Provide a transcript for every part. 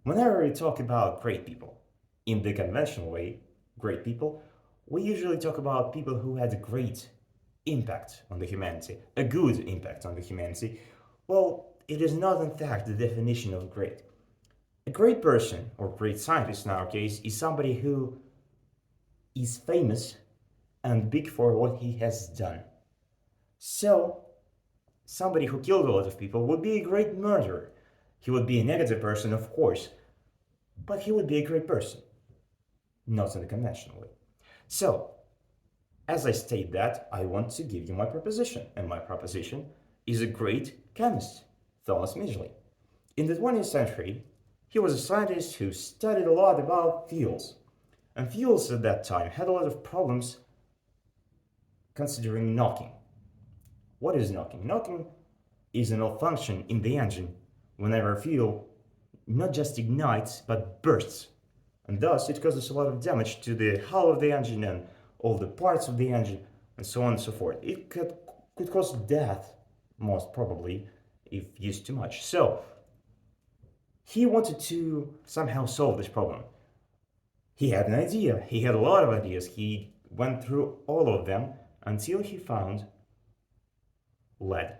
Whenever we talk about great people, in the conventional way, great people, we usually talk about people who had a great impact on the humanity, a good impact on the humanity. Well, it is not in fact the definition of great. A great person, or great scientist in our case, is somebody who is famous and big for what he has done. So, somebody who killed a lot of people would be a great murderer. He would be a negative person, of course, but he would be a great person, not in the conventional way. So, as I state that, I want to give you my proposition, and my proposition is a great chemist, Thomas Midgley. In the 20th century, he was a scientist who studied a lot about fuels. And fuels at that time had a lot of problems considering knocking. What is knocking? Knocking is a malfunction in the engine whenever fuel not just ignites but bursts. And thus it causes a lot of damage to the hull of the engine and all the parts of the engine and so on and so forth. It could cause death, most probably, if used too much. So, he wanted to somehow solve this problem. He had an idea, he had a lot of ideas, he went through all of them until he found lead.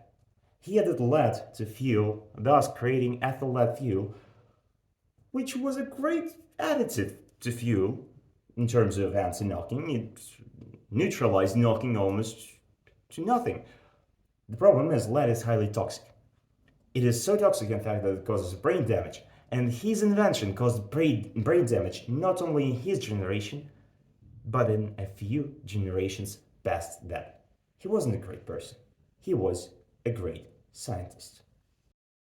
He added lead to fuel, thus creating ethyl lead fuel, which was a great additive to fuel in terms of anti-knocking. It neutralized knocking almost to nothing. The problem is lead is highly toxic. It is so toxic, in fact, that it causes brain damage. And his invention caused brain damage not only in his generation, but in a few generations past that. He wasn't a great person. He was a great scientist.